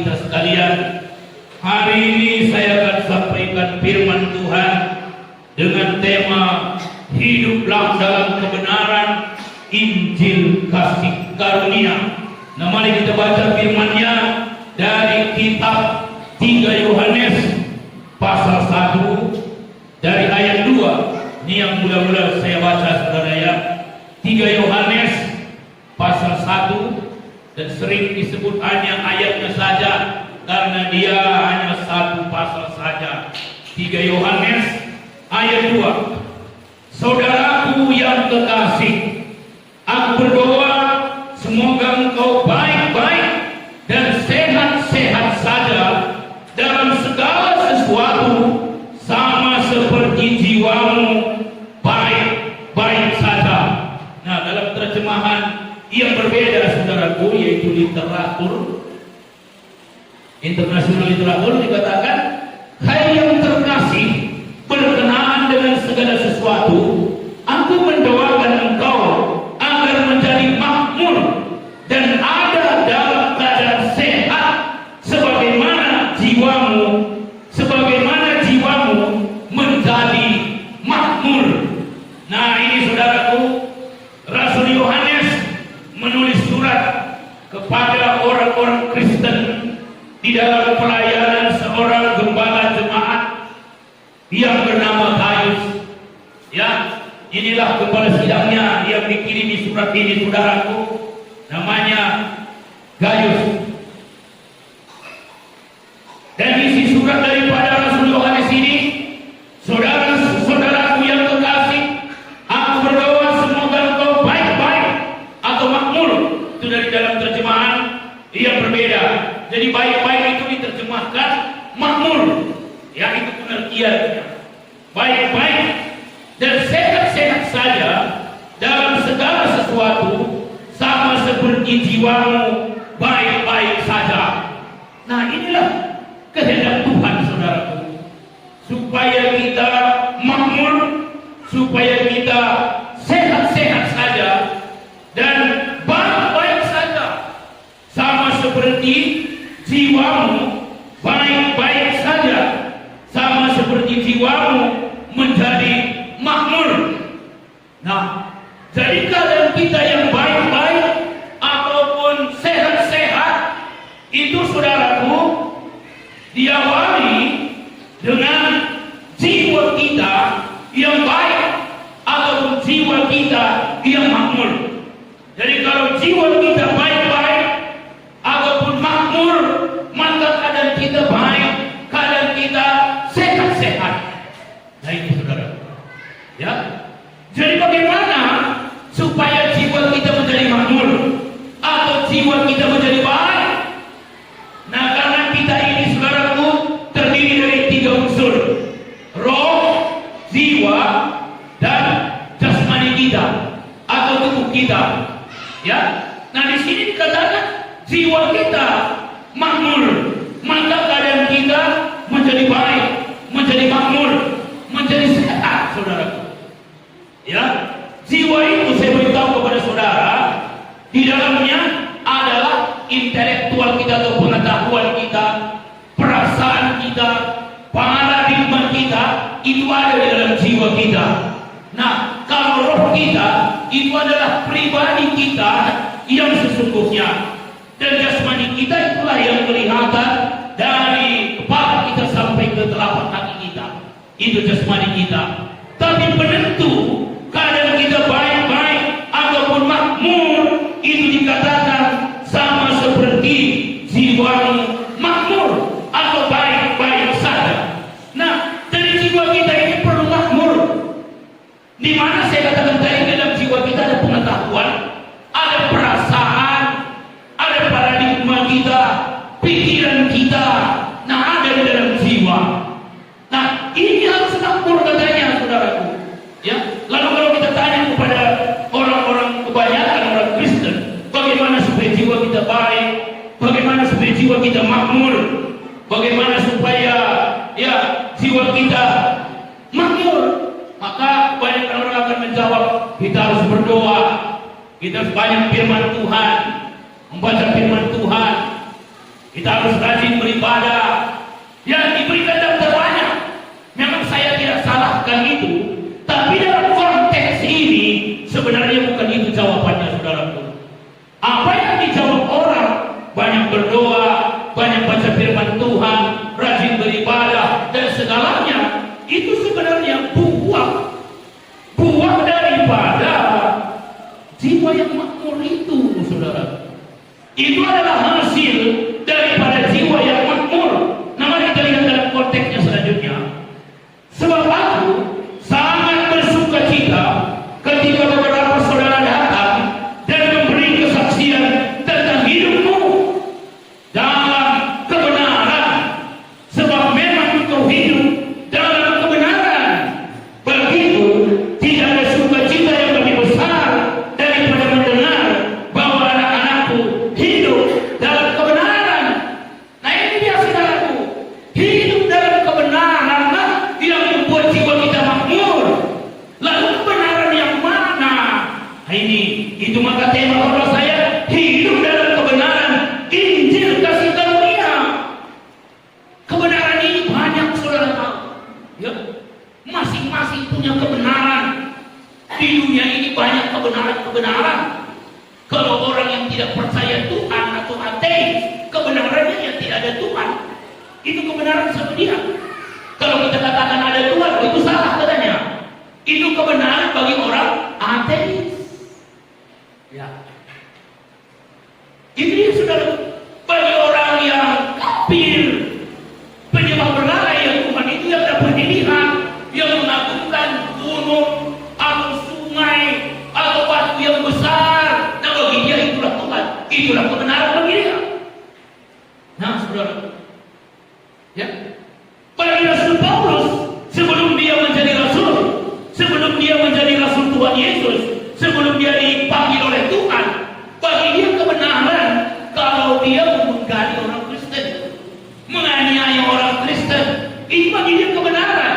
kita sekalian, hari ini saya akan sampaikan firman Tuhan dengan tema hiduplah dalam kebenaran Injil kasih karunia. Nah, mari kita baca firman-Nya dari kitab 3 Yohanes pasal 1 dari ayat 2. Ini yang mula-mula saya baca, saudara ya. 3 Yohanes pasal 1, dan sering disebut hanya ayatnya saja karena dia hanya satu pasal saja. 3 Yohanes ayat 2. Saudaraku yang kekasih, aku berdoa semoga engkau baik-baik dan sehat-sehat saja dalam segala sesuatu, sama seperti jiwamu baik-baik saja. Nah, dalam terjemahan yang berbeda, saudaraku, yaitu literatur internasional literatur, dikatakan, hai yang terkasih, berkenaan dengan segala sesuatu, aku mendoakan engkau agar menjadi makmur dan ada dalam keadaan sehat sebagaimana jiwamu menjadi makmur. Nah, ini saudaraku, Rasul Yohanes menulis surat kepada orang-orang Kristen di dalam pelayanan seorang gembala jemaat yang bernama Gaius. Ya, inilah gembala sidangnya yang dikirimi surat ini, saudaraku, namanya Gaius. Dan isi surat daripada Rasul Yohanes ini, saudara-saudaraku yang kekasih, aku berdoa semoga engkau baik-baik atau makmur. Itu dari dalam terjemahan yang berbeda. Jadi baik-baik itu diterjemahkan makmur. Ya, itu pengertiannya. Baik-baik dan sehat-sehat saja dalam segala sesuatu, sama seperti jiwamu baik-baik saja. Nah, inilah kehendak Tuhan, saudaraku, supaya kita makmur, supaya kita sehat-sehat saja dan baik-baik saja, sama seperti jiwamu baik-baik saja, sama seperti jiwamu menjadi makmur. Nah, jadi keadaan kita yang baik-baik ataupun sehat-sehat itu, saudaraku, diawali dengan jiwa kita yang baik ataupun jiwa kita yang makmur. Jadi kalau jiwa kita baik-baik ataupun makmur, maka keadaan kita baik, keadaan kita sehat-sehat. Nah, itu saudara. Ya. Jadi bagaimana supaya jiwa kita menjadi makmur atau jiwa kita menjadi baik? Nah, karena kita ini, saudaraku, terdiri dari 3 unsur: roh, jiwa, dan jasmani kita atau tubuh kita. Ya. Nah, di sini dikatakan jiwa kita makmur, maka keadaan kita menjadi baik, menjadi makmur, menjadi sehat, saudaraku. Ya, jiwa itu saya beritahu kepada saudara, di dalamnya adalah intelektual kita atau pengetahuan kita, perasaan kita, paradigma kita, itu ada di dalam jiwa kita. Nah, kalau roh kita itu adalah pribadi kita yang sesungguhnya, dan jasmani kita itulah yang kelihatan dari kepala kita sampai ke telapak kaki kita. Itu jasmani kita. Tapi penentu keadaan kita baik-baik ataupun makmur itu dikatakan sama seperti jiwamu makmur atau baik-baik saja. Nah, dari jiwa kita ini perlu makmur. Di mana saya katakan tadi, dalam jiwa kita ada pengetahuan, ada perasaan, ada paradigma kita, pikiran kita. Nah, ada di dalam jiwa. Nah, ini harus makmur katanya, saudaraku. Ya, lalu kalau kita tanya kepada orang-orang, kebanyakan orang Kristen, bagaimana supaya jiwa kita baik, bagaimana supaya jiwa kita makmur, bagaimana supaya ya jiwa kita makmur, maka banyak orang akan menjawab, kita harus berdoa, kita harus banyak firman Tuhan, membaca firman Tuhan. Kita harus rajin beribadah. Yang diberikan dan terbanyak. Memang saya tidak salahkan itu, tapi dalam konteks ini sebenarnya bukan itu jawabannya, saudaraku. Apa yang dijawab orang, banyak berdoa, banyak baca firman Tuhan, rajin beribadah dan segalanya, itu sebenarnya buah daripada jiwa yang makmur itu, saudara. Itu adalah hasil daripada jiwa yang makmur. Nah, mari kita lihat dalam konteksnya selanjutnya. Sebab aku sangat bersuka cita ketika beberapa saudara datang dan memberi kesaksian tentang hidupmu dalam kebenaran, sebab memang engkau hidup dalam kebenaran. Begitu tidak ada sukacita yang lebih besar daripada mendengar bahwa anak-anakku hidup dalam kebenaran. Nah, ini dia, saudaraku, hidup dalam kebenaran lah yang membuat jiwa kita makmur. Lalu kebenaran yang mana? Nah, itu maka tema khotbah saya, hidup dalam kebenaran Injil kasih karunia. Kebenaran ini banyak, saudara tahu, ya. Masing-masing punya kebenaran. Di dunia ini banyak kebenaran. Kalau orang yang tidak percaya Tuhan atau ateis, kebenarannya yang tidak ada Tuhan, itu kebenaran sama dia. Kalau kita katakan ada Tuhan, itu salah katanya. Itu kebenaran bagi orang ateis. Ya. Itu dia, saudara. Bagi orang yang kafir, penyembah berhala yang Tuhan itu yang dapat dilihat, yang mengagungkan gunung atau sungai atau batu yang besar. Nah, bagi dia itulah Tuhan. Itulah kebenaran bagi dia. Nah, saudara. Ya. Bagi Rasul Paulus, sebelum dia menjadi rasul Tuhan Yesus, sebelum dia dipanggil oleh Tuhan, bagi dia kebenaran kalau dia menggali orang Kristen, menganiaya orang Kristen, itu bagi dia kebenaran.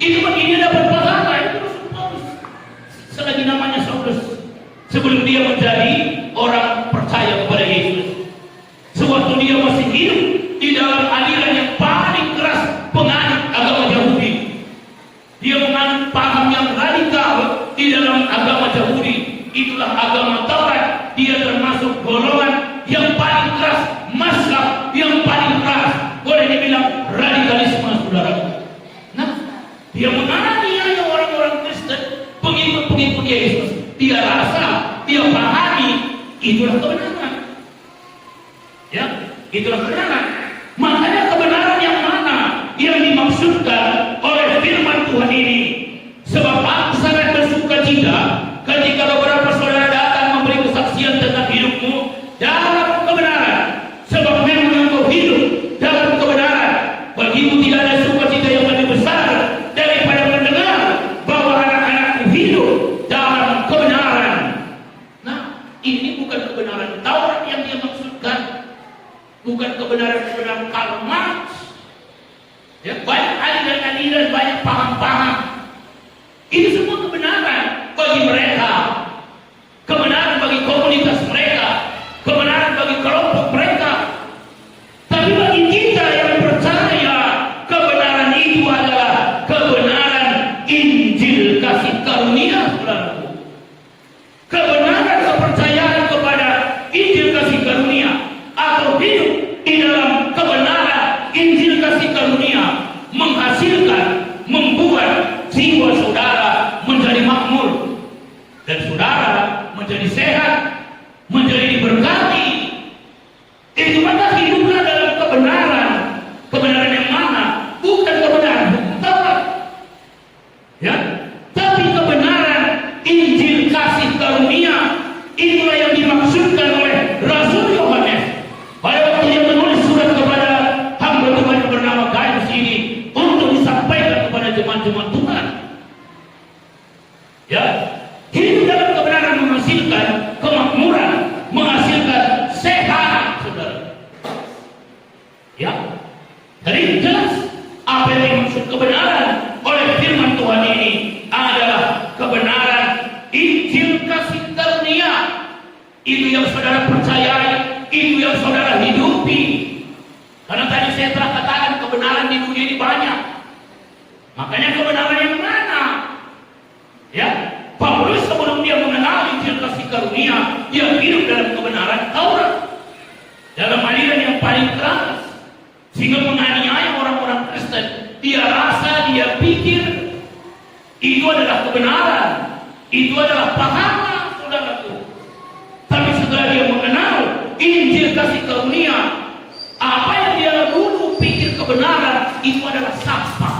Itu bagi dia dapat pahala. Itu Rasul Paulus, selagi namanya Saulus, sebelum dia menjadi orang percaya kepada Yesus. Sewaktu dia masih hidup di dalam aliran yang paling keras, penganut agama Yahudi, dia menganut paham yang radikal di dalam agama Yahudi. Itulah agama Taurat. Dia termasuk golongan yang paling keras, mazhab yang paling keras, boleh dibilang radikalisme, saudara. Nah, dia menganiaya orang-orang Kristen, pengikut-pengikut Yesus. Dia rasa, dia pahami, itulah kebenaran. Ya, itulah kebenaran. Makanya kebenaran yang mana yang dimaksudkan oleh firman Tuhan ini? Sebab aku sangat bersuka cita ketika beberapa saudara datang memberi kesaksian tentang hidupmu dalam kebenaran, sebab memang engkau hidup dalam kebenaran. Bagimu tidak ada sukacita yang lebih besar daripada mendengar bahwa anak-anakku hidup dalam kebenaran. Nah, ini bukan kebenaran Taurat yang dia maksudkan, bukan kebenaran Karl Marx. Ya, banyak aliran-aliran, banyak paham-paham. Ini semua kebenaran bagi mereka, kebenaran bagi komunitas mereka, kebenaran bagi kelompok mereka. Tapi bagi kita yang percaya, kebenaran itu adalah kebenaran Injil kasih karunia, saudaraku. Kebenaran kepercayaan kepada Injil kasih karunia atau hidup di dalam kebenaran Injil kasih karunia menghasilkan, membuat jiwa saudara menjadi makmur dan saudara menjadi sehat, menjadi diberkati. Itu maka hiduplah dalam kebenaran. Kebenaran yang mana? Bukan kebenaran hukum Taurat, ya, tapi kebenaran Injil kasih karunia. Itulah yang dimaksudkan oleh Rasul Yohanes pada waktu dia menulis surat kepada hamba Tuhan yang bernama Gaius ini untuk disampaikan kepada jemaat-jemaat Tuhan. Ya, hidup dalam kebenaran menghasilkan kemakmuran, menghasilkan sehat, saudara. Ya, jadi jelas apa yang dimaksud kebenaran oleh firman Tuhan ini adalah kebenaran Injil kasih karunia. Itu yang saudara percayai, itu yang saudara hidupi, Karena tadi saya telah katakan kebenaran di dunia ini banyak. Makanya kebenaran yang mana? Ya, Paulus sebelum dia mengenal Injil kasih karunia, dia hidup dalam kebenaran Taurat, dalam aliran yang paling keras, sehingga menganiaya orang-orang Kristen. Dia rasa, dia pikir itu adalah kebenaran, itu adalah pahala, saudaraku. Tapi setelah dia mengenal Injil kasih karunia, apa yang dia dulu pikir kebenaran itu adalah sapa.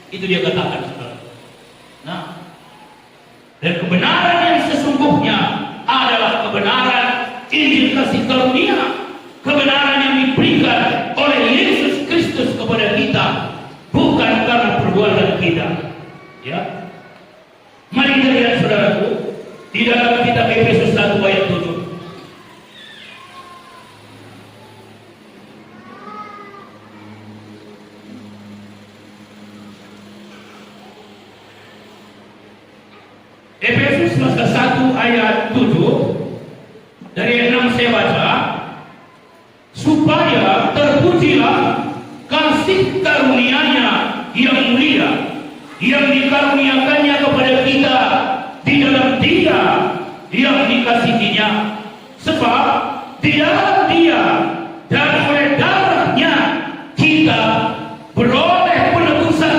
Itu dia katakan, saudara. Nah, dan kebenaran yang sesungguhnya adalah kebenaran Injil kasih karunia, kebenaran yang diberikan oleh Yesus Kristus kepada kita, bukan karena perbuatan kita. Ya, mari kita lihat, saudaraku, di dalam kitab Efesus 1 ayat 7. Efesus pasal 1 ayat 7, dari ayat 6 saya baca, supaya terpujilah kasih karunia-Nya yang mulia, yang dikaruniakannya kepada kita di dalam Dia yang dikasihinya. Sebab di dalam Dia dan oleh darah-Nya kita beroleh penebusan,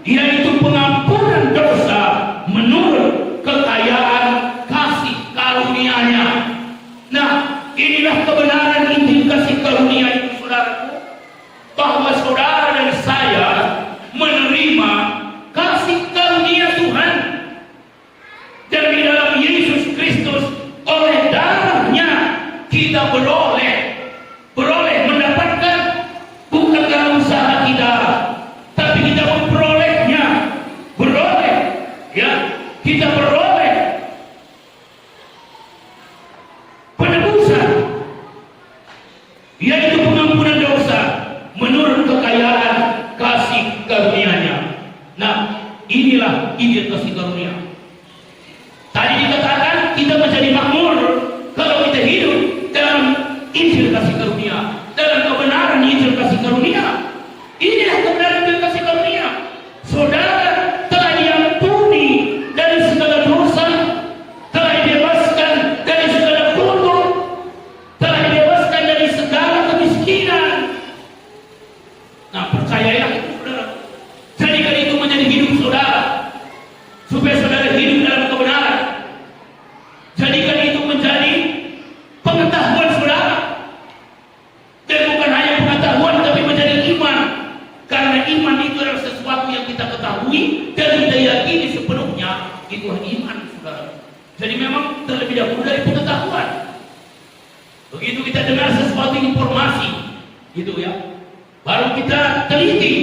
yaitu pengampunan dosa menurut kekayaan kasih karunia-Nya. Nah, inilah kebenaran Injil kasih karunia itu, saudaraku, bahwa saudara dan saya menerima kasih karunia Tuhan, dan di dalam Yesus Kristus oleh darah-Nya kita beroleh mendapatkan, bukan karena usaha kita, tapi kita memperolehnya, kita beroleh penebusan, yaitu pengampunan dosa menurut kekayaan kasih karunia-Nya. Nah, inilah Injil kasih karunia. Tadi dikatakan kita menjadi makmur kalau kita hidup dalam Injil kasih karunia, dalam kebenaran Injil kasih karunia. Inilah kebenaran Injil kasih karunia. Saudara telah diampuni dari segala dosa, telah dibebaskan dari segala kutuk, telah dibebaskan dari segala kemiskinan. Nah, percayalah itu, saudara. Jadikan itu menjadi hidup saudara, supaya saudara hidup dalam kebenaran. Jadikan itu menjadi pengetahuan saudara, dan bukan hanya pengetahuan, tapi menjadi iman. Karena iman itu adalah sesuatu yang kita ketahui dan kita yakini sepenuhnya. Itulah iman, saudara. Jadi memang terlebih dahulu dari pengetahuan. Begitu kita dengar sesuatu informasi, gitu ya, baru kita teliti,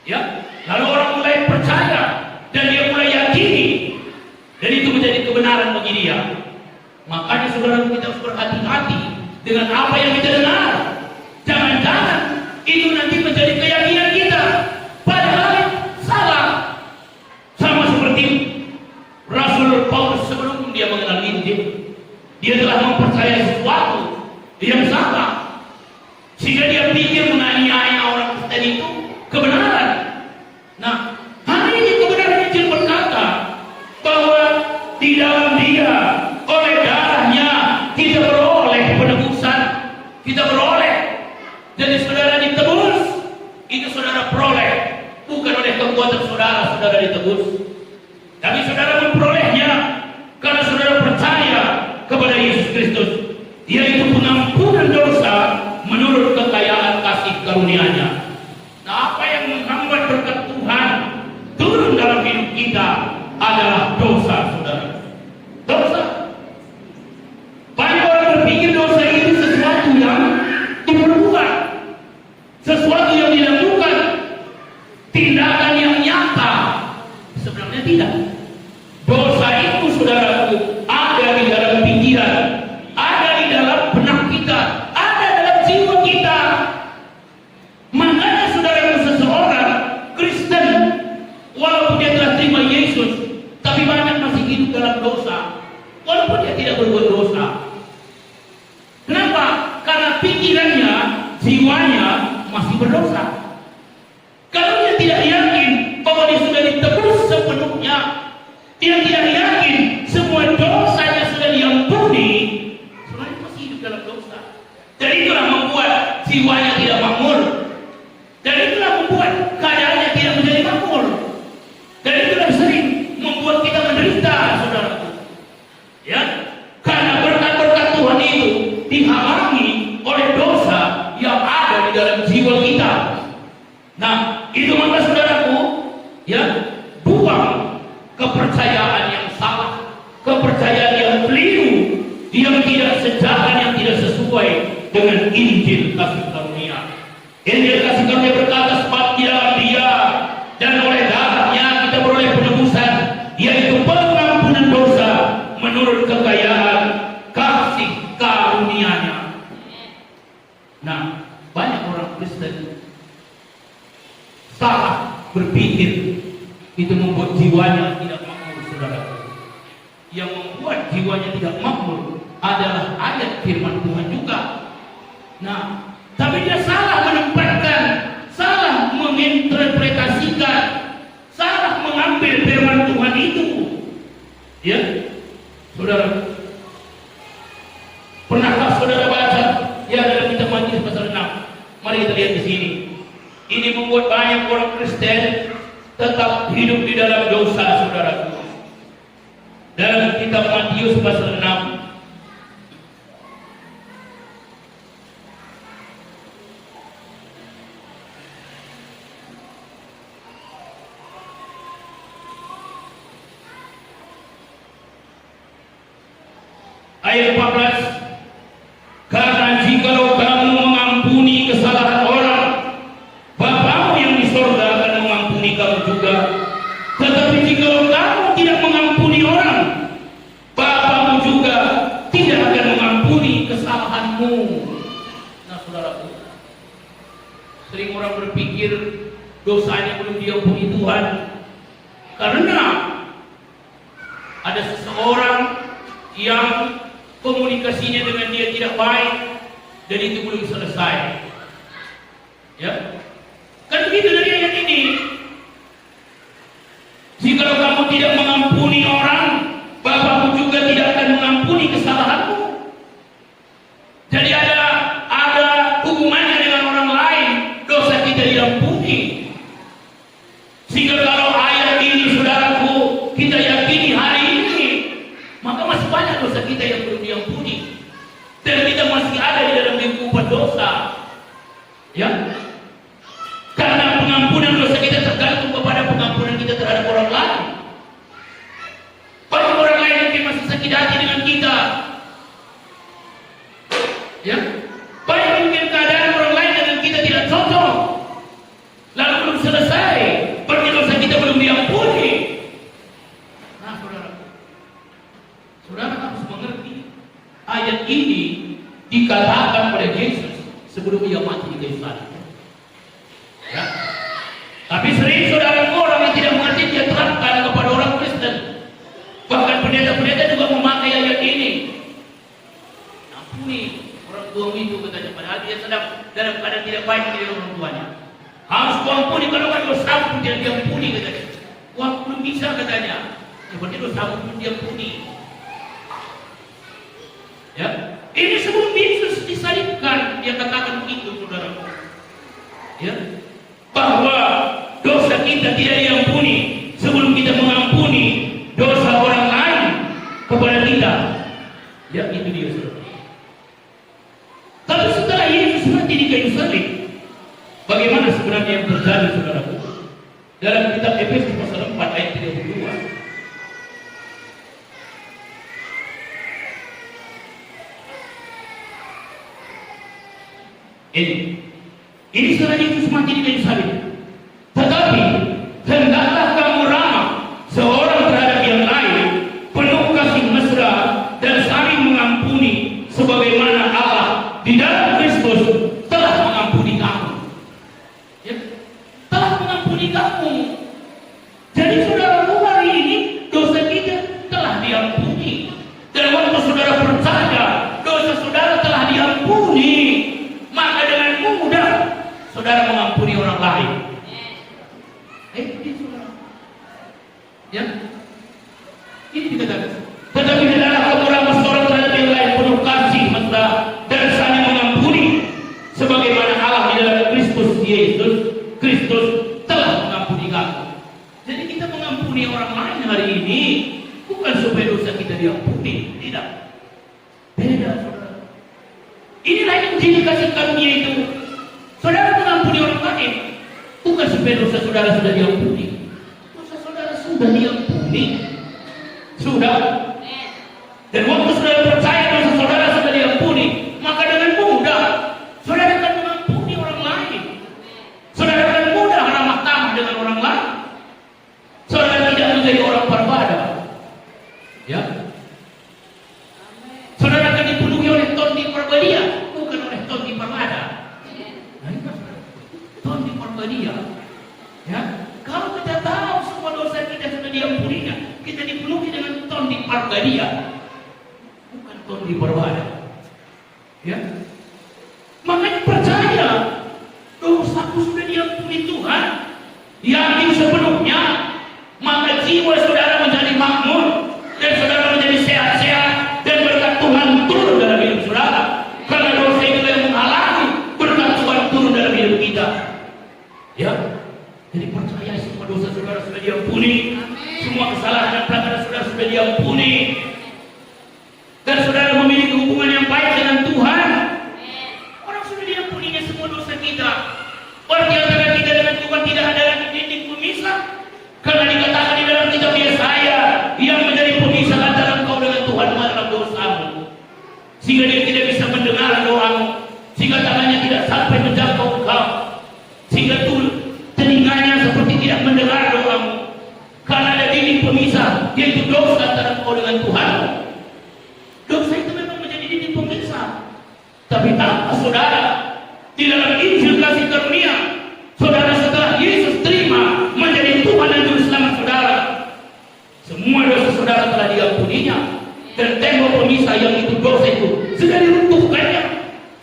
ya. Lalu orang mulai percaya dan dia mulai yakini, dan itu menjadi kebenaran bagi dia. Makanya saudara, kita harus berhati-hati dengan apa yang kita dengar. Jangan-jangan itu nanti menjadi keyakinan kita, padahal salah. Sama seperti Rasul Paulus sebelum dia mengenal Injil, dia telah mempercayai sesuatu yang salah, sehingga dia pikir menganiaya orang Kristen itu kebenaran. Nah, hari ini kebenaran Injil berkata bahwa di dalam Dia oleh darah-Nya kita beroleh penebusan, kita beroleh. Jadi saudara ditebus, itu saudara peroleh, bukan oleh kekuatan saudara ditebus, tapi saudara memperolehnya karena saudara percaya kepada Yesus Kristus, yaitu pengampunan dosa menurut kekayaan kasih karunia-Nya. Nah, apa yang menghambat berkat Tuhan turun dalam hidup kita adalah dosa, saudara. Dosa. Banyak orang berpikir dosa itu sesuatu yang diperbuat, sesuatu yang dilakukan, tindakan yang nyata. Sebenarnya tidak. Dosa itu, saudaraku, ada di dalam pikiran, ada di dalam benak kita, ada dalam jiwa kita. Makanya saudara, seseorang Kristen, walaupun dia telah terima Yesus, tapi banyak masih hidup dalam dosa, walaupun dia tidak berbuat dosa. Kenapa? Karena pikirannya, jiwa dia tidak yakin semua dosanya sudah diampuni, sebenarnya masih hidup dalam dosa. Dan itulah membuat jiwanya tidak makmur. Dan itulah membuat keadaannya tidak menjadi makmur. Dan itulah sering membuat kita menderita, saudaraku. Ya, karena berkat-berkat Tuhan itu dihalangi oleh dosa yang ada di dalam jiwa kita. Nah, itu maka saudaraku, ya, buang kepercayaan yang salah, kepercayaan yang keliru, yang tidak sejalan, yang tidak sesuai dengan Injil kasih karunia. Injil kasih karunia berkata, sebab di dalam Dia dan oleh darahnya kita beroleh penebusan, yaitu pengampunan dosa menurut kekayaan kasih karunia-Nya. Nah, banyak orang Kristen salah berpikir, itu membuat jiwanya tidak makmur, saudara. Yang membuat jiwanya tidak makmur adalah ayat firman Tuhan juga. Nah, tapi dia salah menempatkan, salah menginterpretasikan, salah mengambil firman Tuhan itu. Ya, saudara, pernahkah saudara baca ya dalam kitab Matius pasal 6? Mari kita lihat di sini. Ini membuat banyak orang Kristen tetap hidup di dalam dosa, saudaraku. Dalam kitab Matius pasal 6, ayat 14, karena jikalau kamu mengampuni kesalahan orang, Bapamu yang di sorga akan mengampuni kamu juga. Tetapi jikalau kamu tidak mengampuni orang, Bapamu juga tidak akan mengampuni kesalahanmu. Nah, saudaraku, sering orang berpikir dosanya belum diampuni Tuhan karena ada seseorang yang komunikasinya dengan dia tidak baik dan itu belum selesai. Ya, kan begitu dari ayat ini. Jikalau kamu tidak mengampuni orang, Bapamu juga tidak akan mengampuni kesalahanmu. Jadi ada hubungannya dengan orang lain, dosa kita diampuni. Sehingga kalau ayat ini, saudaraku, kita yakini hari ini, maka masih banyak dosa kita yang belum diampuni, dan kita masih ada di dalam lingkupan dosa. Ya, karena pengampunan dosa kita tergantung kepada pengampunan kita terhadap orang lain. Banyak orang lain mungkin masih sakit hati dengan kita. Ya, banyak mungkin keadaan orang lain dengan kita tidak cocok, lalu belum selesai, berarti dosa kita belum diampuni. Nah, saudara harus mengerti ayat ini dikatakan oleh Yesus sebelum ia mati di kayu salib. Ya. Tapi sering saudara orang yang tidak mengerti dia terapkan kepada orang Kristen. Bahkan pendeta-pendeta juga memakai ayat ini. Ampuni orang tuamu itu, katanya, padahal dia sedang dalam keadaan tidak baik dengan orang tuanya. Harus kau ampuni, kalau kan dosamu pun tidak diampuni, katanya. Wah, belum bisa, katanya. Ya, berarti dosamu pun diampuni. Ya, ini sebelum Yesus disalibkan, dia katakan begitu, saudara. Ya, bahwa dosa kita tidak diampuni sebelum kita mengampuni dosa orang lain kepada kita. Ya, itu dia, saudara. Tapi setelah Yesus mati di kayu salib, bagaimana sebenarnya yang terjadi, saudaraku? Dalam kitab Efesus pasal 4 ayat 32. Ini setelah Yesus mati di kayu salib. Tetapi hendaklah kamu ramah seorang terhadap yang lain, penuh kasih mesra dan saling mengampuni, sebagaimana Allah di dalam Kristus telah mengampuni kamu. Ya, telah mengampuni kamu. Jadi saudara, hari ini dosa kita telah diampuni. Dan waktu saudara percaya dosa saudara telah diampuni, maka dengan mudah saudara mengampuni orang lain. Ini dikatakan. Tetapi adalah orang seorang terhadap yang lain penuh kasih mesra dan saling mengampuni, sebagaimana Allah di dalam Kristus Yesus telah mengampuni kamu. Jadi kita mengampuni orang lain hari ini bukan supaya dosa kita diampuni, tidak. Beda, saudara. Inilah yang kasih karunia itu. Saudara mengampuni orang lain bukan supaya dosa saudara sudah diampuni. Dosa saudara sudah diampuni. Sudah. Dan waktu saudara percaya dosa saudara sudah diampuni, maka dengan mudah saudara akan mengampuni orang lain. Saudara akan mudah ramah tamah dengan orang lain. Saudara tidak menjadi orang berbada. Ya. Saudara akan dipenuhi oleh Tondi Perbadia, bukan oleh Tondi Permada. Tondi Perbadia. Ya. Kalau kita tahu semua dosa kita sudah diampuninya, kita dipenuhi dengan Tondi Perbadia, bukan Tondi Permada. Ya. Makanya percaya dosaku sudah diampuni Tuhan. Yakin sepenuhnya, maka jiwa saudara menjadi makmur dan saudara menjadi sehat-sehat dan berkat Tuhan turun dalam hidup saudara. Karena dosa itu yang menghalangi berkat Tuhan turun dalam hidup kita. Ya, jadi percaya semua dosa saudara sudah diampuni, semua kesalahan dan pelanggaran saudara sudah diampuni, dan saudara memiliki hubungan yang baik dengan Tuhan. Orang sudah diampuninya semua dosa kita. Orang di antara kita dengan Tuhan tidak ada lagi titik pemisah. Karena dikatakan di dalam kitab Yesaya, yang menjadi pemisah antara engkau dengan Tuhan adalah dosamu. Sehingga dia tidak bisa mendengar doamu, sehingga tangannya tidak sampai menjangkau engkau, sehingga telinganya seperti tidak mendengar doamu. Karena ada titik pemisah, yaitu dosa antara engkau dengan Tuhan. Dosa itu memang menjadi titik pemisah. Tapi apa saudara? Di dalam Injil kasih karunia, saudara setelah Yesus terima menjadi Tuhan dan Juru Selamat saudara, semua dosa saudara telah diampuninya, dan tembok pemisah yang itu dosa itu sudah diruntuhkannya,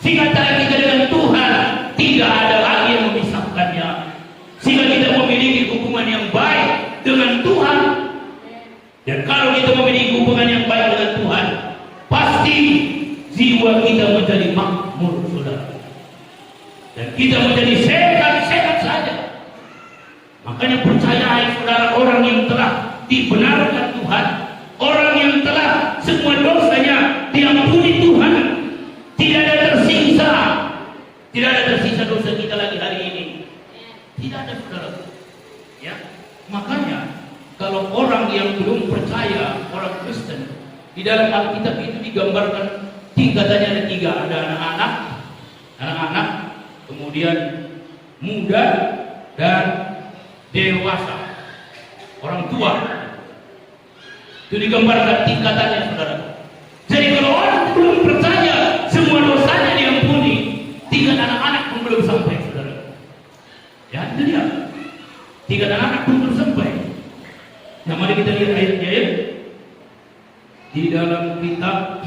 sehingga antara kita dengan Tuhan tidak ada lagi yang memisahkannya, sehingga kita memiliki hubungan yang baik dengan Tuhan. Dan kalau kita memiliki hubungan yang baik dengan Tuhan, pasti jiwa kita menjadi makmur, saudara. Dan kita menjadi sehat-sehat saja. Makanya percaya saudara, orang yang telah dibenarkan Tuhan, orang yang telah semua dosanya diampuni Tuhan, tidak ada tersisa dosa kita lagi hari ini. Tidak ada, saudara. Ya, makanya kalau orang yang belum percaya, orang Kristen, di dalam Alkitab itu digambarkan tingkatannya ada 3. Ada anak-anak, kemudian muda dan dewasa, orang tua. Itu digambarkan tingkatannya, saudara. Jadi kalau orang belum percaya semua dosanya diampuni, tingkat anak-anak pun belum sampai, saudara. Ya, itu dia. Tingkat anak-anak pun belum sampai. Nah, mari kita lihat ayatnya ya. Di dalam kitab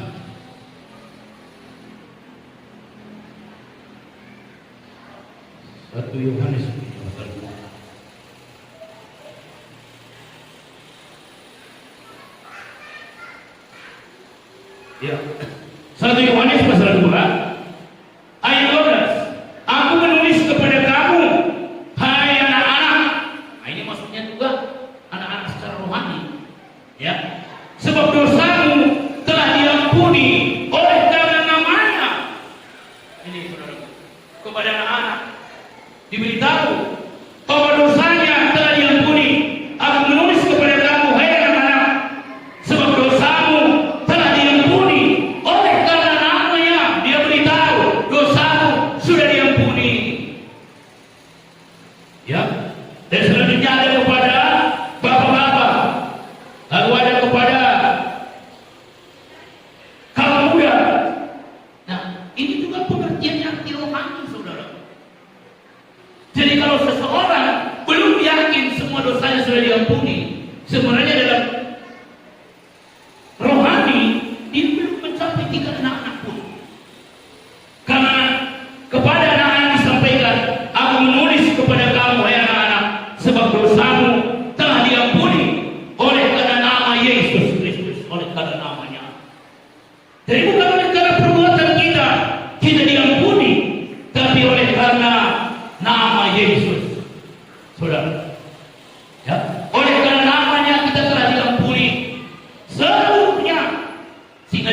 Satu Yohanes pasal 2. Ya. 1 Yohanes pasal 2 ayat 12. Aku menulis kepada kamu, hai anak-anak. Nah, ini maksudnya juga anak-anak secara rohani. Ya. Sebab dosamu telah diampuni oleh karena namanya. Ini saudara, kepada anak-anak diberitahu bahwa dosanya telah diampuni. Aku menulis kepada kamu, hai anak-anak, sebab dosamu telah diampuni oleh karena namanya. Dia beritahu dosamu sudah diampuni. Ya. Dan selanjutnya ada kepada bapak-bapak, lalu ada kepada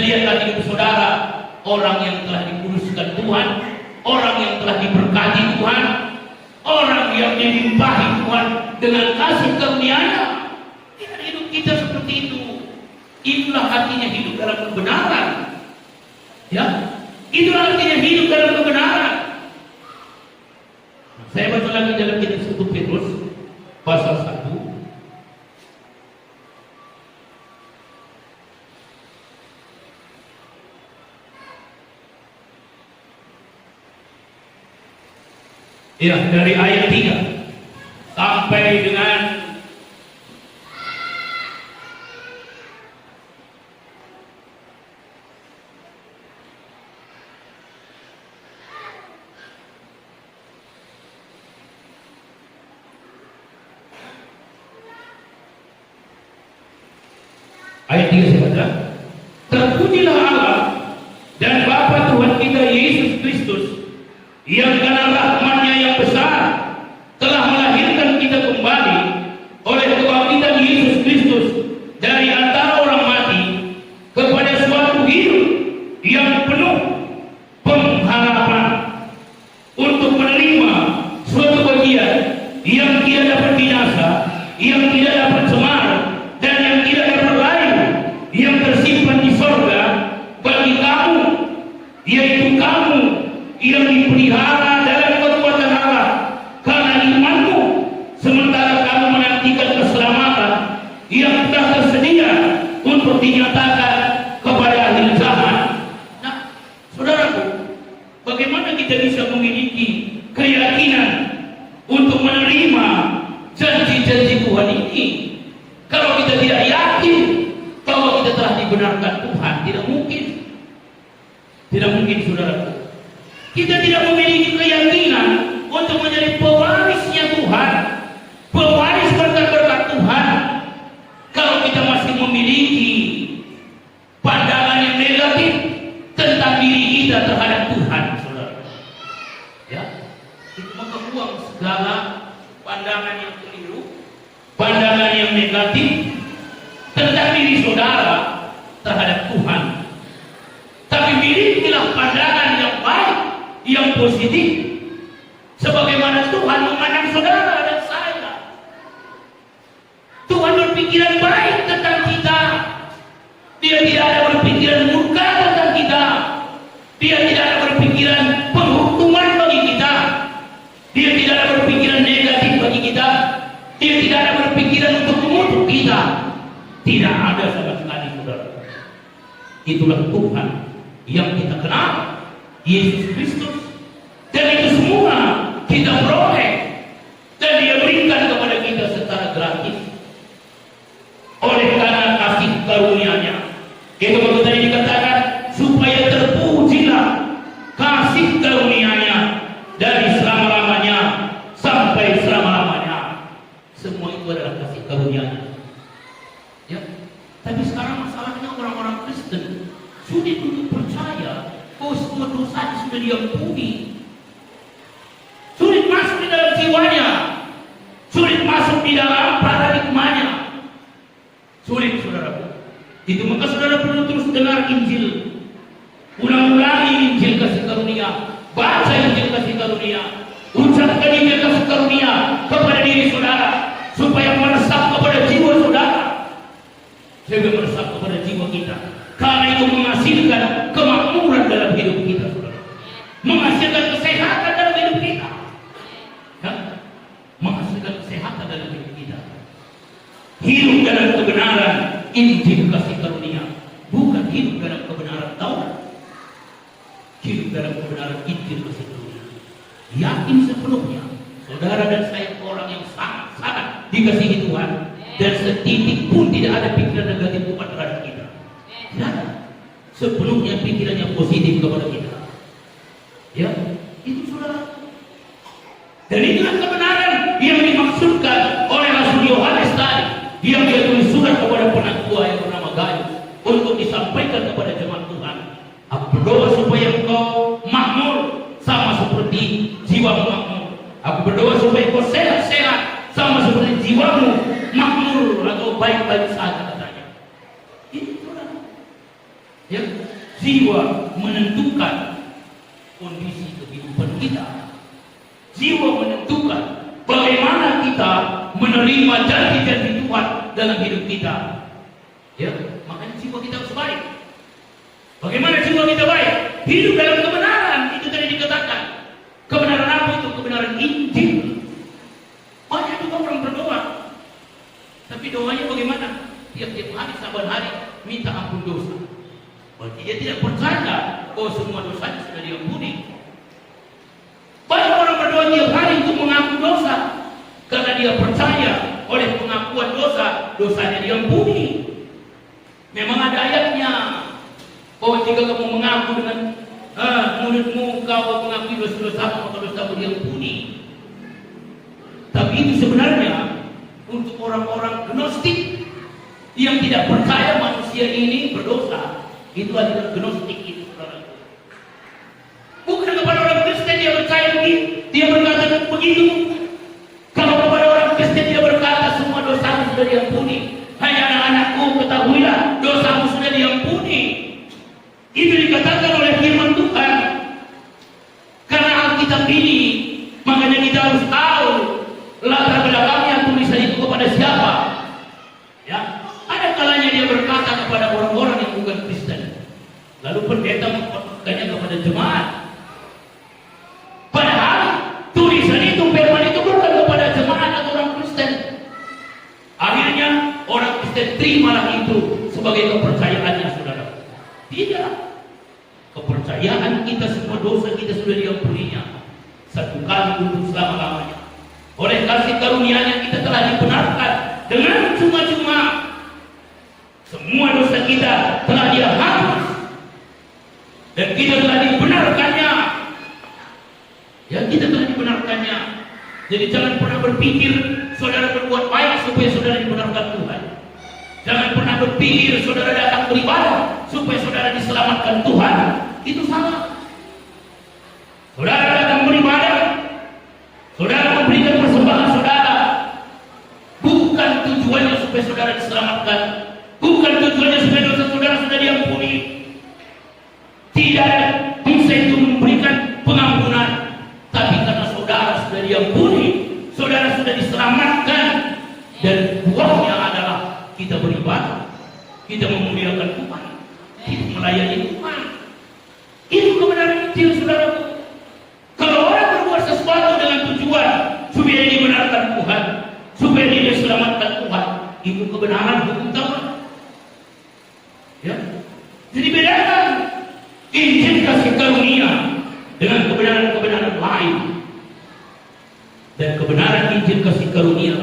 lihatlah hidup saudara, orang yang telah dikuduskan Tuhan, orang yang telah diberkati Tuhan, orang yang dilimpahi Tuhan dengan kasih karunia-Nya. Lihat hidup kita seperti itu. Itulah artinya hidup dalam kebenaran. Ya, itulah artinya hidup dalam kebenaran. Saya baca lagi dalam kitab 1 Petrus pasal 1. Ya, dari ayat 3 sampai dengan ayat 3 saya baca. Terpujilah Allah dan Bapa Tuhan kita Yesus Kristus, yang karena rahmat-Nya yang besar telah melahirkan kita kembali oleh kebangkitan Yesus Kristus dari antara orang mati kepada suatu hidup yang penuh pengharapan, untuk menerima suatu bagian yang tidak dapat binasa, yang tidak dapat cemar, dan yang tidak dapat lain, yang tersimpan di sorga bagi kamu, yaitu kamu yang dipelihara dalam kekuatan Allah karena imanmu, sementara kamu menantikan keselamatan yang telah tersedia untuk dinyatakan kepada akhir zaman. Nah, saudaraku, bagaimana kita bisa memiliki keyakinan untuk menerima janji-janji Tuhan ini kalau kita tidak yakin bahwa kita telah dibenarkan Tuhan? Tidak mungkin. Tidak mungkin, saudaraku. Kita tidak memiliki keyakinan untuk menjadi pewarisnya Tuhan, pewaris berkat-berkat Tuhan, kalau kita masih memiliki pandangan yang negatif tentang diri kita terhadap Tuhan, saudara. Ya, itu maka buang segala pandangan yang keliru, pandangan yang negatif tentang diri saudara terhadap Tuhan. Tapi milikilah pandangan yang baik, yang positif, sebagaimana Tuhan memandang saudara dan saya. Tuhan berpikiran baik tentang kita. Dia tidak ada berpikiran murka tentang kita. Dia tidak ada berpikiran penghukuman bagi kita. Dia tidak ada berpikiran negatif bagi kita. Dia tidak ada berpikiran untuk mengutuk kita. Tidak ada sama sekali, saudara. Itulah Tuhan yang kita kenal, Yesus Kristus. Dan itu semua kita peroleh dan Dia berikan kepada kita secara gratis oleh karena kasih karunia-Nya. Itu waktu tadi dikatakan supaya terpujilah kasih karunia-Nya dari selama-lamanya sampai selama-lamanya. Semua itu adalah kasih karunia-Nya. Ya, tapi sekarang masalahnya orang-orang Kristen sulit untuk percaya bahwa semua dosa sudah diampuni. Sulit masuk di dalam jiwanya, sulit masuk di dalam paradigmanya. Sulit, saudara. Itu maka saudara perlu terus dengar Injil, ulang-ulangi Injil kasih karunia, baca Injil kasih karunia, ucapkan Injil kasih karunia kepada diri saudara, supaya meresap kepada jiwa saudara, sehingga meresap kepada jiwa kita. Karena itu menghasilkan kemakmuran dalam hidup kita, saudara. Menghasilkan kesehatan dalam hidup kita. Ya? Menghasilkan kesehatan dalam hidup kita. Hidup dalam kebenaran Injil kasih karunia, bukan hidup dalam kebenaran Taurat. Hidup dalam kebenaran Injil kasih karunia. Yakin sepenuhnya saudara dan saya orang yang sangat-sangat dikasihi Tuhan, dan setitik pun tidak ada pikiran negatif Tuhan terhadap kita. Tidak ada. Sepenuhnya pikirannya positif kepada kita. Ya, itu saudara. Dan itulah kebenaran yang dimaksudkan oleh Rasul Yohanes tadi, yang dia tulis surat kepada penatua yang bernama Gaius untuk disampaikan kepada jemaat Tuhan. Aku berdoa supaya engkau makmur sama seperti jiwamu makmur. Aku berdoa supaya engkau sehat-sehat sama seperti jiwamu makmur atau baik-baik saja, katanya. Itu saudara. Ya, jiwa menentukan kondisi kehidupan kita. Jiwa menentukan bagaimana kita menerima janji-janji Tuhan dalam hidup kita. Ya, makanya jiwa kita harus baik. Bagaimana jiwa kita baik? Hidup dalam kebenaran, itu tadi dikatakan. Kebenaran apa itu? Kebenaran Injil. Banyak juga orang berdoa, tapi doanya bagaimana? Tiap-tiap hari, saban hari minta ampun dosa. Berarti dia tidak percaya bahwa semua dosanya sudah diampuni. Banyak orang berdoa tiap hari untuk mengaku dosa, karena dia percaya oleh pengakuan dosa, dosanya diampuni. Memang ada ayatnya bahwa jika kamu mengaku dengan mulutmu, kau mengakui dosa-dosamu, maka dosamu diampuni. Tapi itu sebenarnya untuk orang-orang gnostik yang tidak percaya manusia ini berdosa. Itu adalah gnostik itu, saudara. Bukan kepada orang Kristen dia percaya begitu, dia berkata begitu. Kalau kepada orang Kristen dia berkata semua dosamu sudah diampuni. Hanya anak-anakku, ketahuilah dosamu sudah diampuni. Itu dikatakan oleh firman Tuhan. Karena Alkitab ini, makanya kita harus tahu latar belakangnya tulisan itu kepada siapa. Ya, ada kalanya dia berkata kepada orang-orang yang bukan Kristen. Lalu pendeta mengatakannya kepada jemaat. Padahal tulisan itu, firman itu bukan kepada jemaat atau orang Kristen. Akhirnya orang Kristen terimalah itu sebagai kepercayaannya, saudara. Tidak. Kepercayaan kita, semua dosa kita sudah diampuninya satu kali untuk selama-lamanya. Oleh kasih karunia-Nya kita telah dibenarkan dengan cuma-cuma. Semua dosa kita telah Dia hapus dan kita telah dibenarkannya. Ya, kita telah dibenarkannya. Jadi jangan pernah berpikir saudara berbuat baik supaya saudara dibenarkan Tuhan. Jangan pernah berpikir saudara datang beribadah supaya saudara diselamatkan Tuhan. Itu salah. Saudara datang beribadah, saudara memberikan persembahan saudara, bukan tujuannya supaya saudara diselamatkan, bukan tujuannya supaya dosa saudara sudah diampuni. Tidak bisa itu memberikan pengampunan, tapi karena saudara sudah diampuni, saudara sudah diselamatkan, dan buahnya adalah kita beribadah, kita memuliakan Tuhan, kita melayani Tuhan. Itu kebenaran Injil, saudara. Kalau orang berbuat sesuatu dengan tujuan supaya dibenarkan Tuhan, supaya dia diselamatkan Tuhan, itu kebenaran hukum Taurat. Ya, jadi bedakan Injil kasih karunia dengan kebenaran-kebenaran lain. Dan kebenaran Injil kasih karunia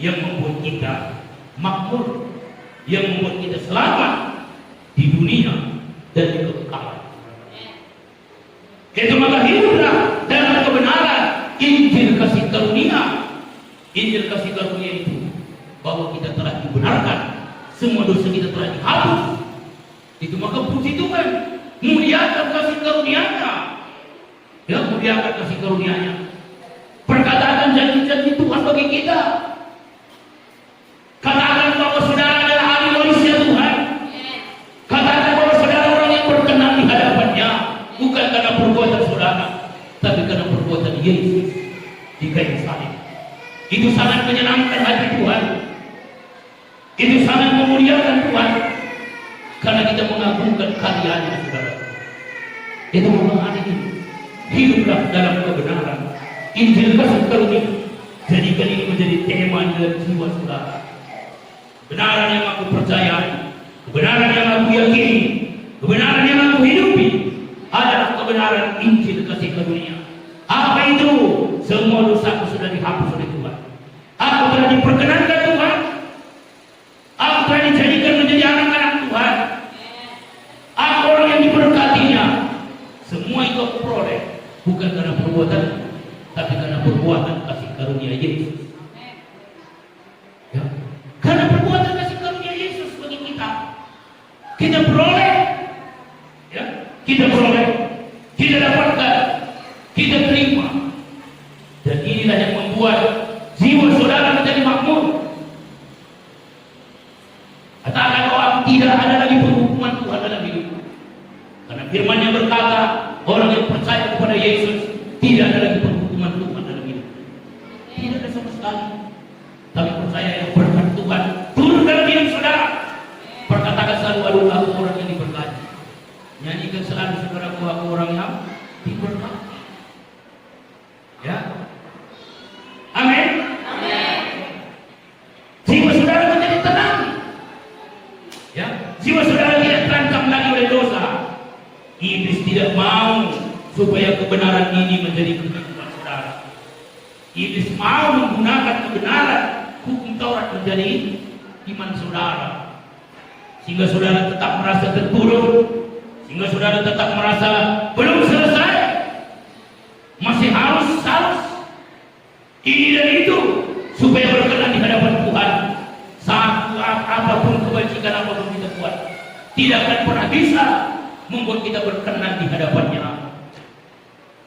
yang membuat kita makmur, yang membuat kita selamat di dunia dan di kekekalan. Itu maka hiduplah dalam kebenaran Injil kasih karunia. Injil kasih karunia itu bahwa kita telah dibenarkan, semua dosa kita telah dihapus. Itu maka puji Tuhan, muliakan kasih karunia-Nya. Ya, muliakan kasih karunia-Nya. Perkataan janji-janji Tuhan bagi kita. Katakan bahwa saudara adalah ahli warisnya Tuhan. Katakan bahwa saudara orang yang berkenan di hadapan-Nya, bukan karena perbuatan saudara, tapi karena perbuatan Yesus di kayu salib. Itu sangat menyenangkan hati Tuhan. Itu sangat memuliakan Tuhan, karena kita mengagungkan karya-Nya, saudara. Itu memang hari ini hiduplah dalam kebenaran Injil kasih karunia. Jadikan ini menjadi tema dalam jiwa saudara. Kebenaran yang aku percayai, kebenaran yang aku yakini, kebenaran yang aku hidupi adalah kebenaran Injil kasih karunia. Apa itu? Semua dosaku sudah dihapus oleh Tuhan. Aku telah diperkenankan Tuhan. Aku telah dijadikan menjadi anak-anak Tuhan. Aku orang yang diberkatinya. Semua itu aku peroleh bukan karena perbuatan, tapi karena perbuatan kasih karunia Yesus. Ya. Karena perbuatan kasih karunia Yesus bagi kita, kita peroleh. Ya. Kita peroleh, kita dapatkan, kita terima. Dan inilah yang membuat jiwa saudara menjadi makmur. Katakan, oh aku tidak ada lagi penghukuman Tuhan dalam hidupmu. Karena firman-Nya berkata, orang yang percaya kepada Yesus tidak ada lagi penghukuman Tuhan dalam hidupmu. Tidak ada sama sekali. Tapi percaya yang berkat Tuhan turun dalam hidup saudara. Perkatakan selalu, aduh aku orang yang diberkati. Nyanyikan selalu, saudara, aku orang yang diberkati. Ya. Amin. Amin. Jiwa saudara menjadi tenang. Ya, jiwa saudara tidak terancam lagi oleh dosa. Iblis tidak mau supaya kebenaran ini menjadi kehidupan saudara. Iblis mau menggunakan kebenaran hukum Taurat menjadi iman saudara, sehingga saudara tetap merasa terpuruk, sehingga saudara tetap merasa belum selesai, masih harus ini dan itu supaya berkenan di hadapan Tuhan. Saat apapun kebajikan apapun kita buat, tidak akan pernah bisa membuat kita berkenan di hadapannya.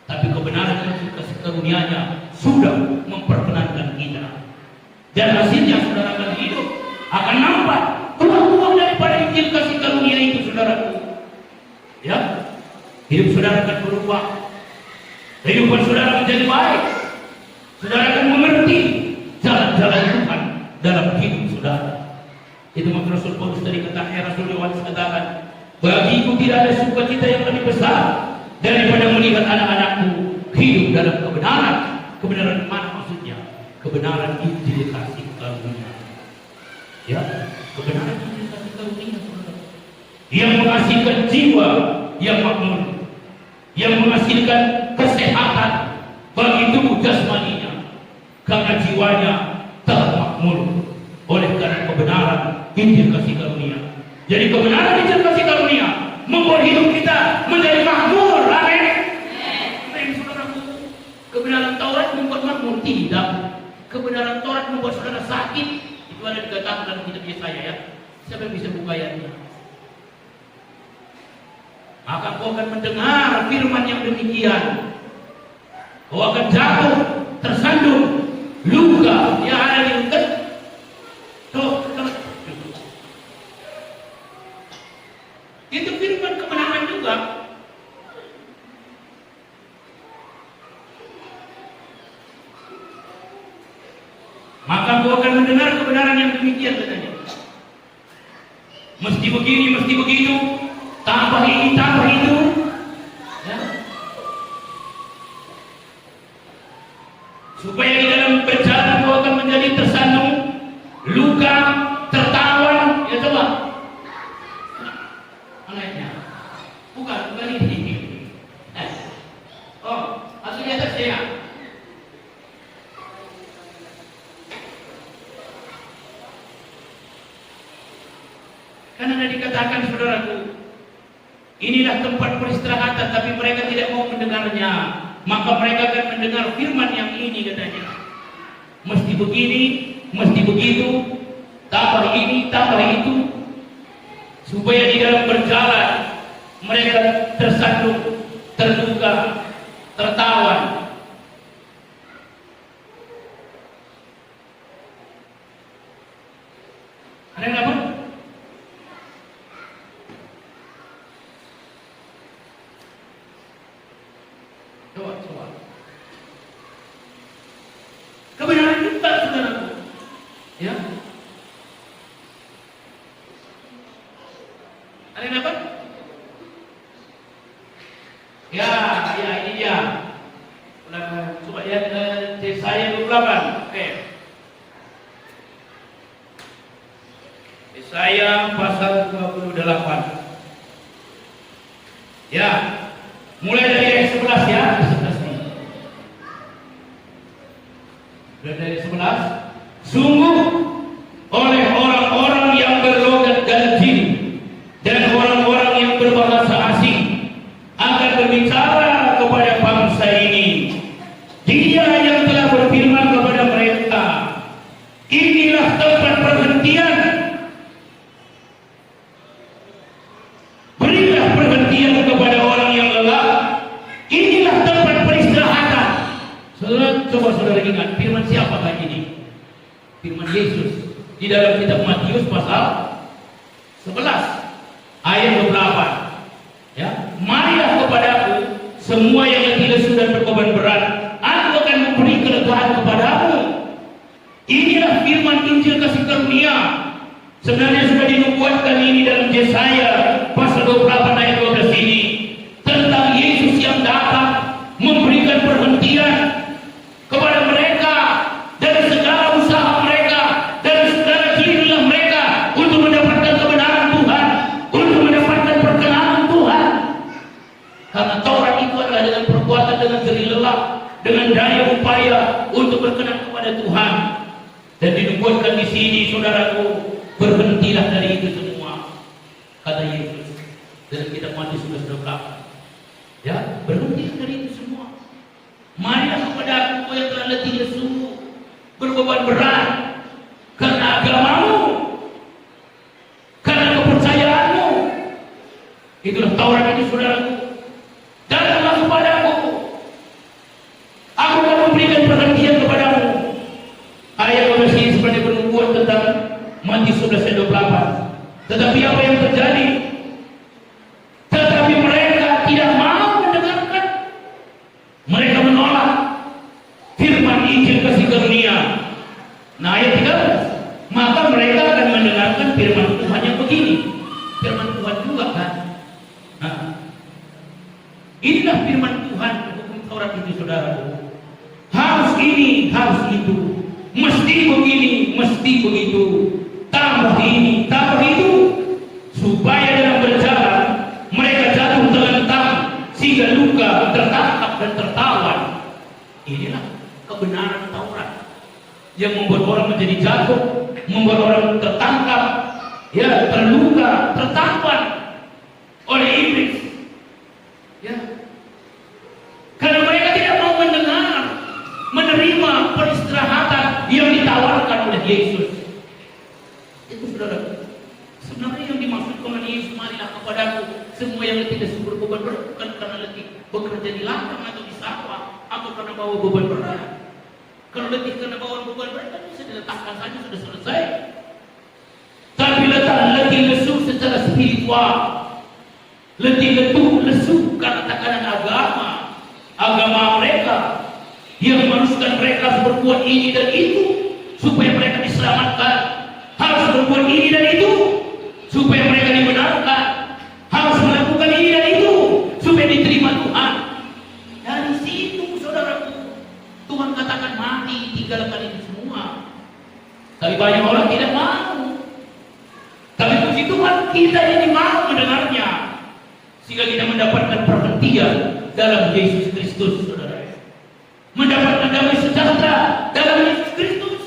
Tapi kebenaran dan kasih karunia-Nya sudah memperkenankan kita. Dan hasilnya saudara akan hidup, akan nampak peluang daripada Injil kasih karunia itu, saudaraku. Ya, hidup saudara akan berubah, kehidupan saudara menjadi baik. Saudara akan mengerti jalan-jalan Tuhan dalam hidup saudara. Itu maksud Rasul Paulus tadi katanya, Rasul Yohanes katakan, bagiku tidak ada sukacita yang lebih besar daripada melihat anak-anakku hidup dalam kebenaran. Kebenaran mana maksudnya? Kebenaran Injil kasih karunia. Ya, kebenaran Injil kasih karunia, saudara. Yang menghasilkan jiwa yang makmur, yang menghasilkan kesehatan bagi tubuh jasmaninya, karena jiwanya telah makmur oleh karena kebenaran Injil kasih karunia. Jadi kebenaran Injil kasih karunia membuat hidup kita menjadi makmur. Amin. Amin, saudaraku. Kebenaran Taurat membuat makmur? Tidak. Kebenaran Taurat membuat saudara sakit. Itu ada dikatakan dalam kitab Yesaya, ya. Siapa yang bisa buka ayatnya? Maka kau akan mendengar firman yang demikian. Kau akan jatuh, tersandung, luka, ya ada di luka. Itu firman kemenangan juga. Maka kau akan mendengar kebenaran yang demikian katanya. Mesti begini, mesti begitu, tambah ini, tambah itu. Ya. Supaya di dalam berjalan kau akan menjadi tersandung, luka, tertawan. Ya coba. Anaknya. Bukan ini. Oh, atau di atas ya. Karena ada dikatakan, saudaraku, inilah tempat peristirahatan, tapi mereka tidak mau mendengarnya. Maka mereka akan mendengar firman yang ini katanya. Mesti begini, mesti begitu, tambah ini, tambah itu. Supaya di dalam berjalan mereka tersandung, terluka, tertawan. Ada yang apa? Coba. Kebenaran juga, saudaraku. Ya. Ada yang dapat? Ya, ini dia. Coba lihat Yesaya 28. Oke. Yesaya pasal 28. Ya. Mulai dari ayat 11 ya. 11 nih. Dari 11. Sungguh oleh orang-orang yang berlogat ganjil dan orang-orang yang berbahasa asing akan berbicara kepada bangsa ini. Dia yang telah berfirman kepada mereka, inilah tempat perhentian. Berilah perhentian kepada orang yang lelah. Inilah tempat peristirahatan. Coba saudara ingat, firman siapa lagi ini? Firman Yesus di dalam kitab Matius pasal 11 ayat 28. Ya, marilah kepadaku semua yang letih lesu dan berbeban berat, aku akan memberi kelegaan kepadamu. Inilah firman Injil kasih karunia. Sebenarnya sudah dinubuatkan ini dalam Yesaya pasal 28 ayat 12 ini tentang Yesus yang datang memberikan perhentian kepada mereka dari segala usaha mereka, dari segala jerih mereka untuk mendapatkan kebenaran Tuhan, untuk mendapatkan perkenanan Tuhan. Karena Taurat itu adalah dengan perbuatan, dengan jerih lelah, dengan daya upaya untuk berkenan kepada Tuhan. Dan dinubuatkan di sini, saudaraku, berhentilah dari itu semua, kata Yesus dalam kitab Matius 11:28. Ya, berhentilah dari itu semua. Marilah kepada aku yang telah letih lesu, berbeban berat, karena agamamu, karena kepercayaanmu. Itulah Taurat ini, saudaraku. Datanglah kepadaku, aku akan memberikan perhentian kepadamu. Ayat 12 ini sebenarnya bernubuat tentang Matius 11:28. Tetapi apa yang terjadi? Tetapi mereka tidak mau mendengarkan. Mereka menolak firman Injil kasih karunia. Nah, ayat 13. Maka mereka akan mendengarkan firman Tuhan yang begini. Firman Tuhan juga kan. Nah, inilah firman Tuhan, hukum Taurat itu, saudara. Harus ini, harus itu. Mesti begini, mesti begitu. Tambah ini, tambah itu, supaya dalam berjalan mereka jatuh terlentang sehingga luka, tertangkap dan tertawan. Inilah kebenaran Taurat yang membuat orang menjadi jatuh, membuat orang tertangkap, ya, terluka, tertawan oleh iblis. Ya, karena mereka tidak mau mendengar, menerima peristirahatan yang ditawarkan oleh Yesus. Itu, saudara, sebenarnya yang dimaksud dengan Yesus, marilah kepadaku semua yang letih lesu berbeban berat, bukan karena letih bekerja di ladang atau di sawah, atau karena bawa beban berat. Kalau letih karena bawa beban berat kan bisa diletakkan saja, sudah selesai. Tapi letih lesu secara spiritual, letih lesu karena tekanan agama mereka yang mengharuskan mereka berbuat ini dan itu supaya mereka diselamatkan, harus berbuat ini dan itu supaya mereka dibenarkan, harus melakukan ini dan itu supaya diterima Tuhan. Dari situ, saudaraku, Tuhan katakan mati, tinggalkan itu semua. Tapi banyak orang tidak mau. Tapi puji Tuhan, kita ini mau mendengarnya, sehingga kita mendapatkan perhentian dalam Yesus Kristus, saudara. Mendapatkan damai sejahtera dalam Yesus Kristus.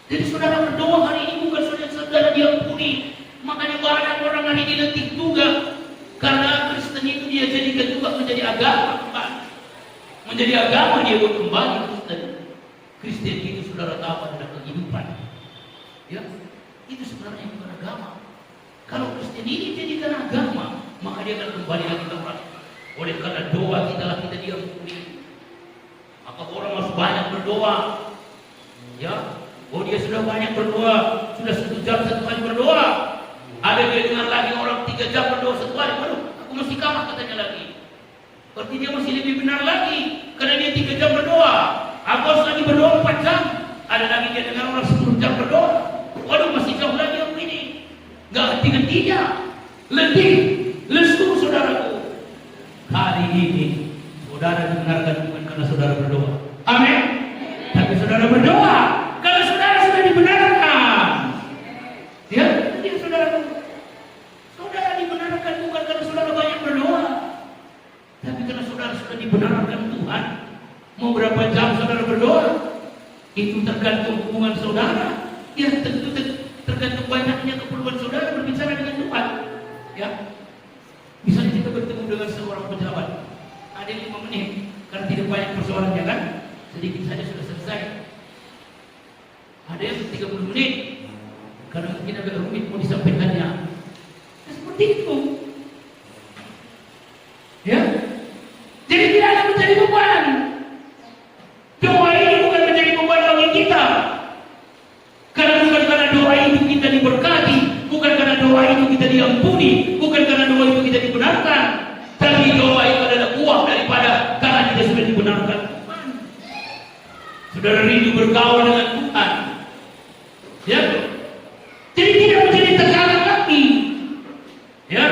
Jadi saudara berdoa hari ini bukan saudara diampuni. Makanya banyak orang hari ini letih juga, karena Kristen itu dia jadikan juga menjadi agama, bukan? Menjadi agama dia buat kembali Kristen. Kristen itu, saudara tahu, adalah kehidupan. Ya, itu sebenarnya bukan agama. Kalau Kristen ini jadikan agama, maka dia akan kembali lagi ke orang. Oleh karena doa kita diampuni, maka orang harus banyak berdoa. Ya, oh dia sudah banyak berdoa, sudah 1 jam 1 kali berdoa. Ada dia dengar lagi orang 3 jam berdoa 1 kali, baru aku mesti kamar katanya lagi. Berarti dia masih lebih benar lagi, karena dia 3 jam berdoa. Aku harus lagi berdoa 4 jam. Ada lagi dia dengar orang 10 jam berdoa. Waduh, masih jauh lagi aku ini. Gak henti-hentinya, letih lesu, saudaraku. Hari ini saudara dibenarkan bukan karena saudara berdoa, amin, tapi saudara berdoa karena saudara sudah dibenarkan. Ya, jadi saudara dibenarkan bukan karena saudara banyak berdoa, tapi karena saudara sudah dibenarkan Tuhan. Mau berapa jam saudara berdoa, itu tergantung hubungan saudara. Ya, tentu tergantung banyaknya keperluan saudara berbicara dengan Tuhan. Ya, misalnya kita bertemu dengan seorang pejabat, ada 5 menit, karena tidak banyak persoalannya kan, sedikit saja sudah selesai. Ada yang 30 menit, karena mungkin agak rumit mau disampaikannya. Ya, seperti itu. Ya, jadi tidak ada menjadi beban. Doa ini bukan menjadi beban bagi kita, karena bukan karena doa itu kita diberkati, sudi, bukan karena doa itu kita dibenarkan, tapi doa itu adalah buah daripada karena kita sudah dibenarkan Tuhan. Saudara rindu bergaul dengan Tuhan, ya. Jadi tidak menjadi tekanan lagi, ya.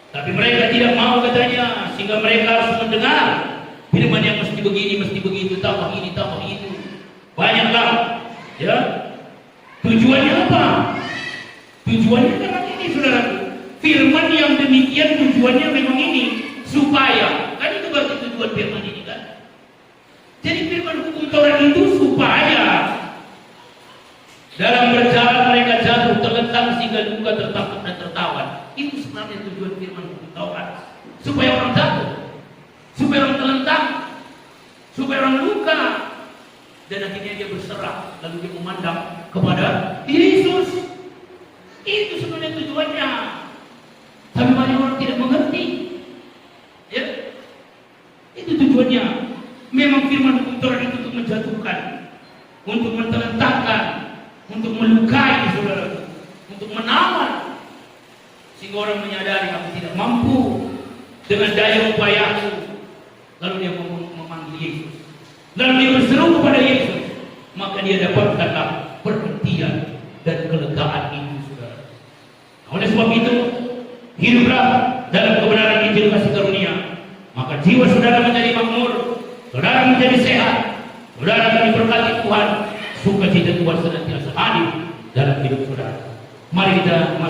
Tapi mereka tidak mau katanya, sehingga mereka harus mendengar firman yang mesti begini, mesti begitu, tambah ini, tambah itu. Banyaklah, ya. Tujuannya apa? Tujuannya memang ini, saudara. Firman yang demikian tujuannya memang ini, supaya, kan itu berarti tujuan firman ini kan. Jadi firman hukum Taurat itu supaya dalam berjalan mereka jatuh, terlentang sehingga luka, tertangkap dan tertawan. Itu sebenarnya tujuan firman hukum Taurat. Supaya orang jatuh, supaya orang terlentang, supaya orang luka, dan akhirnya dia berserah, lalu dia memandang kepada Yesus. Itu sebenarnya tujuannya. Tapi banyak orang tidak mengerti, ya. Itu tujuannya. Memang firman hukum Taurat itu untuk menjatuhkan, untuk menterlentangkan, untuk melukai, saudara, untuk menawan, sehingga orang menyadari aku tidak mampu dengan daya upayaku. Lalu dia memanggil Yesus, lalu dia berseru kepada Yesus, maka dia dapatkanlah perhentian dan kelegaan itu, saudara. Oleh sebab itu, hiduplah dalam kebenaran Injil kasih karunia, maka jiwa saudara menjadi makmur, saudara menjadi sehat, saudara akan diberkati Tuhan, sukacita Tuhan senantiasa hadir dalam hidup saudara. Mari kita